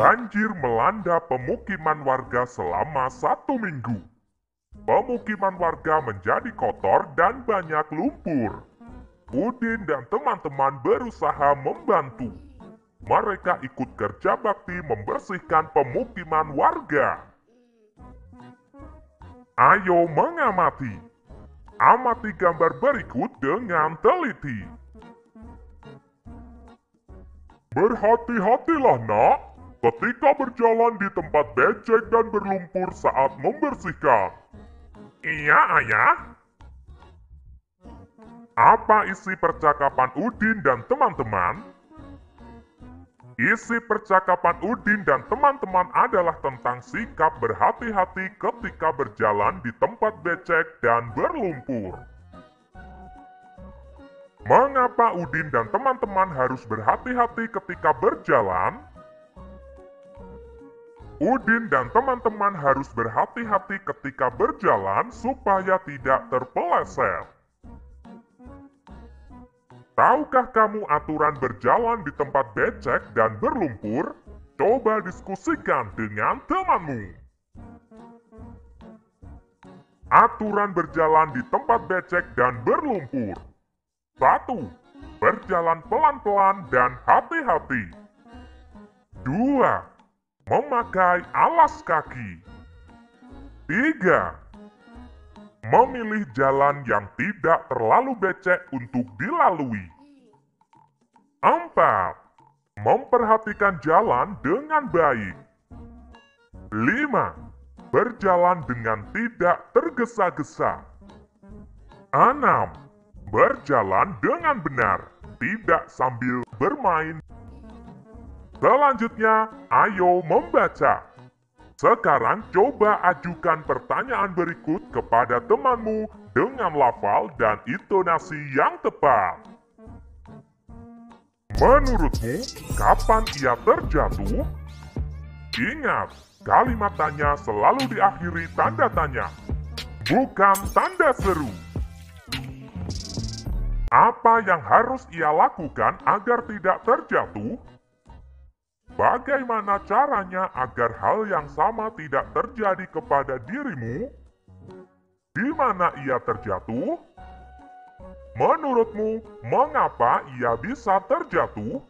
Banjir melanda pemukiman warga selama 1 minggu. Pemukiman warga menjadi kotor dan banyak lumpur. Udin dan teman-teman berusaha membantu. Mereka ikut kerja bakti membersihkan pemukiman warga. Ayo mengamati. Amati gambar berikut dengan teliti. Berhati-hatilah, nak, ketika berjalan di tempat becek dan berlumpur saat membersihkan. Iya, ayah. Apa isi percakapan Udin dan teman-teman? Isi percakapan Udin dan teman-teman adalah tentang sikap berhati-hati ketika berjalan di tempat becek dan berlumpur. Mengapa Udin dan teman-teman harus berhati-hati ketika berjalan? Udin dan teman-teman harus berhati-hati ketika berjalan supaya tidak terpeleset. Tahukah kamu aturan berjalan di tempat becek dan berlumpur? Coba diskusikan dengan temanmu. Aturan berjalan di tempat becek dan berlumpur. 1. Berjalan pelan-pelan dan hati-hati. 2. Memakai alas kaki. 3. Memilih jalan yang tidak terlalu becek untuk dilalui. 4. Memperhatikan jalan dengan baik. 5. Berjalan dengan tidak tergesa-gesa. 6. Berjalan dengan benar, tidak sambil bermain. Selanjutnya, ayo membaca. Sekarang coba ajukan pertanyaan berikut kepada temanmu dengan lafal dan intonasi yang tepat. Menurutmu, kapan ia terjatuh? Ingat, kalimat tanya selalu diakhiri tanda tanya, bukan tanda seru. Apa yang harus ia lakukan agar tidak terjatuh? Bagaimana caranya agar hal yang sama tidak terjadi kepada dirimu? Di mana ia terjatuh? Menurutmu, mengapa ia bisa terjatuh?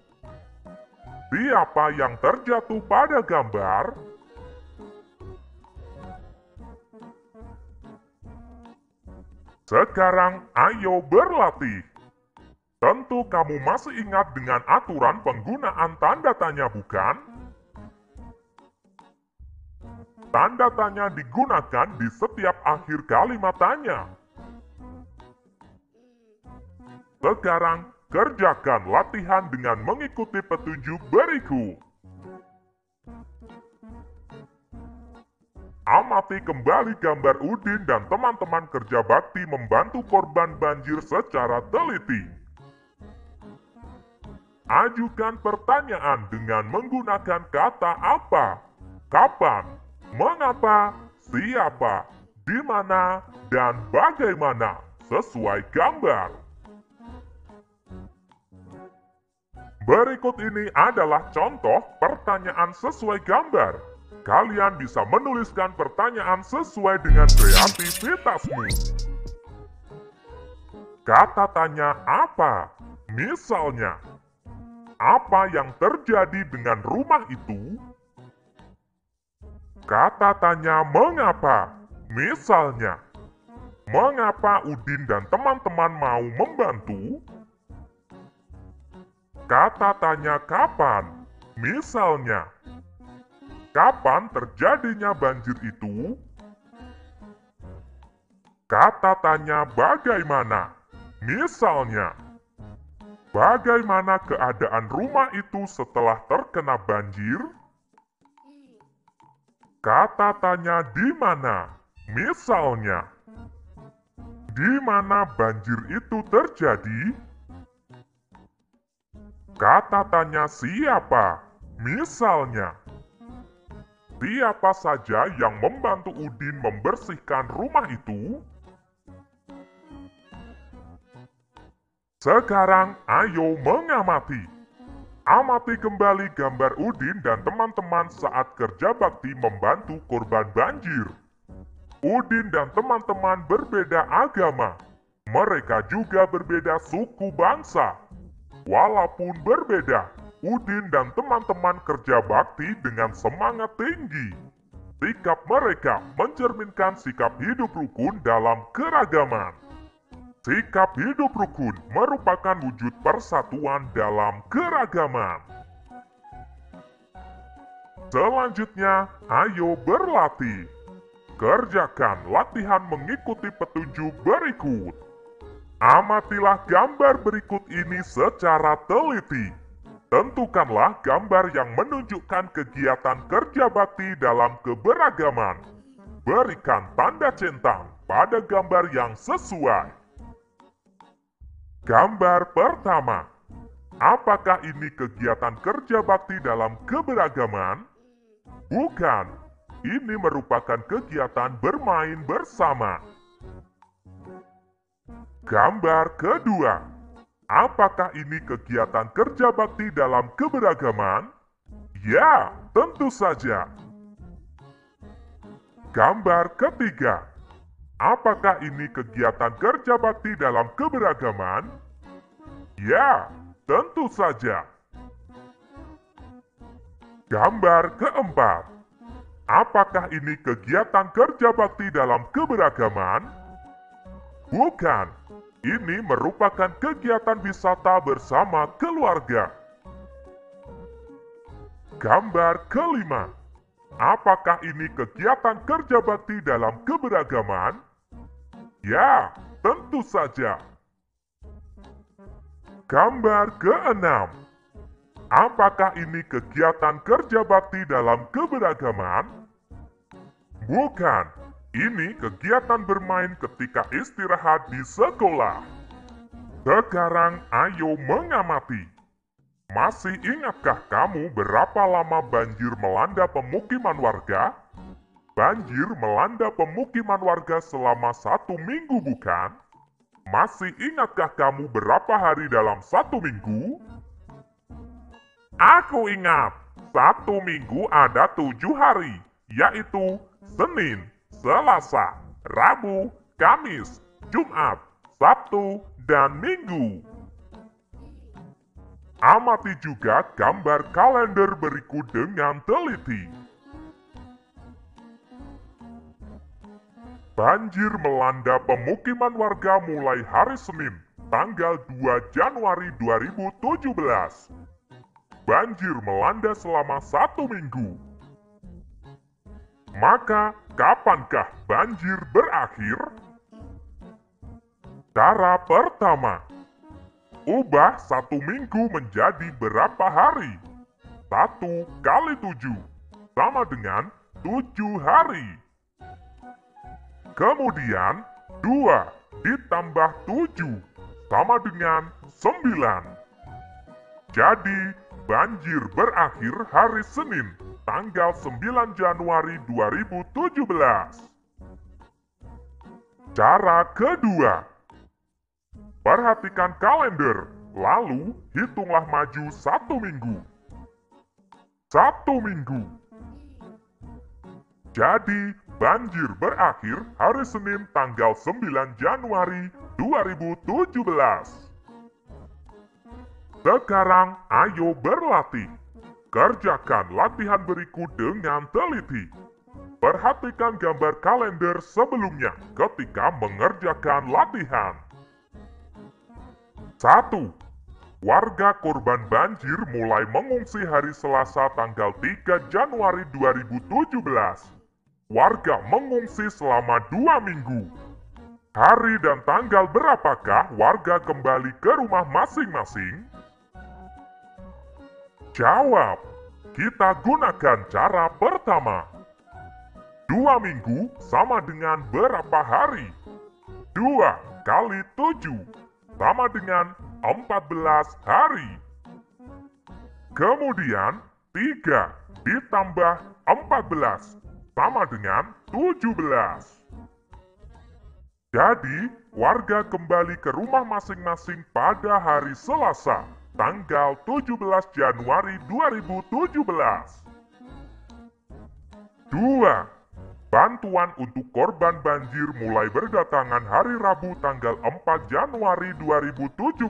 Siapa yang terjatuh pada gambar? Sekarang, ayo berlatih. Tentu kamu masih ingat dengan aturan penggunaan tanda tanya, bukan? Tanda tanya digunakan di setiap akhir kalimat tanya. Sekarang, kerjakan latihan dengan mengikuti petunjuk berikut. Amati kembali gambar Udin dan teman-teman kerja bakti membantu korban banjir secara teliti. Ajukan pertanyaan dengan menggunakan kata apa, kapan, mengapa, siapa, di mana, dan bagaimana sesuai gambar. Berikut ini adalah contoh pertanyaan sesuai gambar. Kalian bisa menuliskan pertanyaan sesuai dengan kreativitasmu. Kata tanya apa? Misalnya, apa yang terjadi dengan rumah itu? Kata tanya mengapa? Misalnya, mengapa Udin dan teman-teman mau membantu? Kata tanya kapan? Misalnya, kapan terjadinya banjir itu? Kata tanya bagaimana? Misalnya, bagaimana keadaan rumah itu setelah terkena banjir? Kata tanya di mana? Misalnya, di mana banjir itu terjadi? Kata tanya siapa? Misalnya, siapa saja yang membantu Udin membersihkan rumah itu? Sekarang ayo mengamati. Amati kembali gambar Udin dan teman-teman saat kerja bakti membantu korban banjir. Udin dan teman-teman berbeda agama. Mereka juga berbeda suku bangsa. Walaupun berbeda, Udin dan teman-teman kerja bakti dengan semangat tinggi. Sikap mereka mencerminkan sikap hidup rukun dalam keragaman. Sikap hidup rukun merupakan wujud persatuan dalam keragaman. Selanjutnya, ayo berlatih. Kerjakan latihan mengikuti petunjuk berikut. Amatilah gambar berikut ini secara teliti. Tentukanlah gambar yang menunjukkan kegiatan kerja bakti dalam keberagaman. Berikan tanda centang pada gambar yang sesuai. Gambar pertama. Apakah ini kegiatan kerja bakti dalam keberagaman? Bukan. Ini merupakan kegiatan bermain bersama. Gambar kedua. Apakah ini kegiatan kerja bakti dalam keberagaman? Ya, tentu saja. Gambar ketiga. Apakah ini kegiatan kerja bakti dalam keberagaman? Ya, tentu saja. Gambar keempat. Apakah ini kegiatan kerja bakti dalam keberagaman? Bukan. Ini merupakan kegiatan wisata bersama keluarga. Gambar kelima. Apakah ini kegiatan kerja bakti dalam keberagaman? Ya, tentu saja. Gambar keenam. Apakah ini kegiatan kerja bakti dalam keberagaman? Bukan. Ini kegiatan bermain ketika istirahat di sekolah. Sekarang ayo mengamati. Masih ingatkah kamu berapa lama banjir melanda pemukiman warga? Banjir melanda pemukiman warga selama 1 minggu, bukan? Masih ingatkah kamu berapa hari dalam 1 minggu? Aku ingat, 1 minggu ada 7 hari, yaitu Senin, Selasa, Rabu, Kamis, Jumat, Sabtu, dan Minggu. Amati juga gambar kalender berikut dengan teliti. Banjir melanda pemukiman warga mulai hari Senin, tanggal 2 Januari 2017. Banjir melanda selama 1 minggu. Maka, kapankah banjir berakhir? Cara pertama. Ubah 1 minggu menjadi berapa hari? 1 kali 7 sama dengan 7 hari. Kemudian 2 ditambah 7 sama dengan 9. Jadi banjir berakhir hari Senin tanggal 9 Januari 2017. Cara kedua. Perhatikan kalender, lalu hitunglah maju 1 minggu. 1 minggu. Jadi, banjir berakhir hari Senin tanggal 9 Januari 2017. Sekarang, ayo berlatih. Kerjakan latihan berikut dengan teliti. Perhatikan gambar kalender sebelumnya ketika mengerjakan latihan. 1. Warga korban banjir mulai mengungsi hari Selasa tanggal 3 Januari 2017. Warga mengungsi selama 2 minggu. Hari dan tanggal berapakah warga kembali ke rumah masing-masing? Jawab. Kita gunakan cara pertama. 2 minggu sama dengan berapa hari? 2 kali 7 sama dengan 14 hari. Kemudian 3 ditambah 14 sama dengan 17. Jadi, warga kembali ke rumah masing-masing pada hari Selasa, tanggal 17 Januari 2017. 2. Bantuan untuk korban banjir mulai berdatangan hari Rabu tanggal 4 Januari 2017.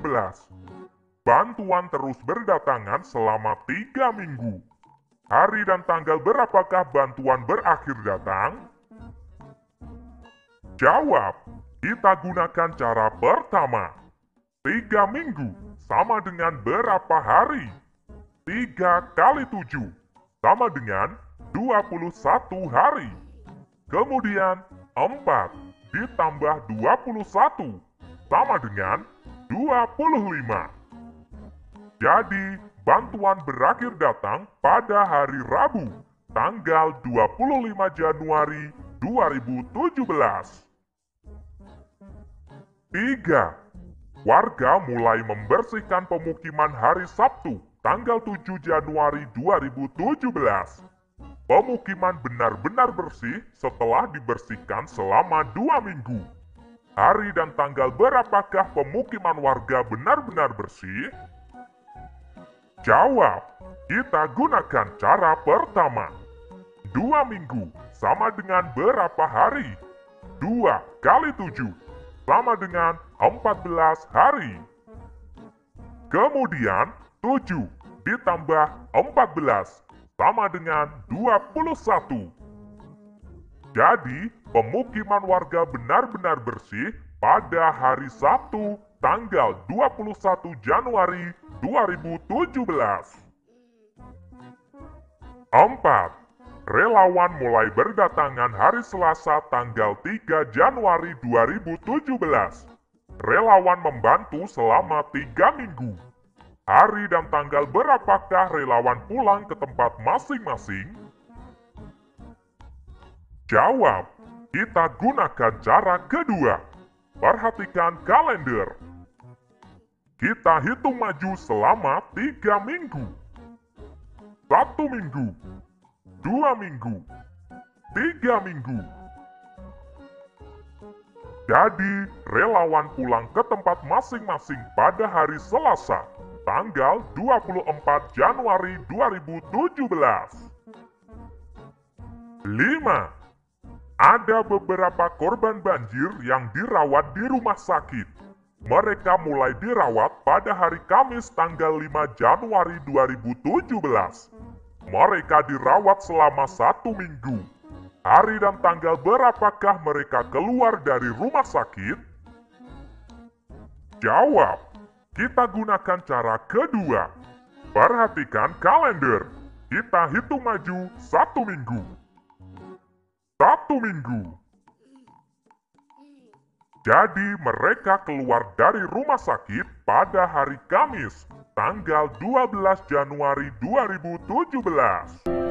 Bantuan terus berdatangan selama 3 minggu. Hari dan tanggal berapakah bantuan berakhir datang? Jawab, kita gunakan cara pertama. 3 minggu sama dengan berapa hari? 3 kali 7 sama dengan 21 hari. Kemudian 4 ditambah 21 sama dengan 25. Jadi, bantuan berakhir datang pada hari Rabu, tanggal 25 Januari 2017. 3. Warga mulai membersihkan pemukiman hari Sabtu, tanggal 7 Januari 2017. Pemukiman benar-benar bersih setelah dibersihkan selama 2 minggu. Hari dan tanggal berapakah pemukiman warga benar-benar bersih? Jawab, kita gunakan cara pertama. 2 minggu sama dengan berapa hari? 2 kali 7 sama dengan 14 hari. Kemudian 7 ditambah 14 sama dengan 21. Jadi, pemukiman warga benar-benar bersih pada hari Sabtu, tanggal 21 Januari 2017. 4. Relawan mulai berdatangan hari Selasa tanggal 3 Januari 2017. Relawan membantu selama 3 minggu. Hari dan tanggal berapakah relawan pulang ke tempat masing-masing? Jawab, kita gunakan cara kedua. Perhatikan kalender. Kita hitung maju selama 3 minggu. 1 minggu, 2 minggu, 3 minggu. Jadi, relawan pulang ke tempat masing-masing pada hari Selasa, tanggal 24 Januari 2017. 5. Ada beberapa korban banjir yang dirawat di rumah sakit. Mereka mulai dirawat pada hari Kamis tanggal 5 Januari 2017. Mereka dirawat selama 1 minggu. Hari dan tanggal berapakah mereka keluar dari rumah sakit? Jawab, kita gunakan cara kedua. Perhatikan kalender. Kita hitung maju 1 minggu. 1 minggu. Jadi mereka keluar dari rumah sakit pada hari Kamis, tanggal 12 Januari 2017.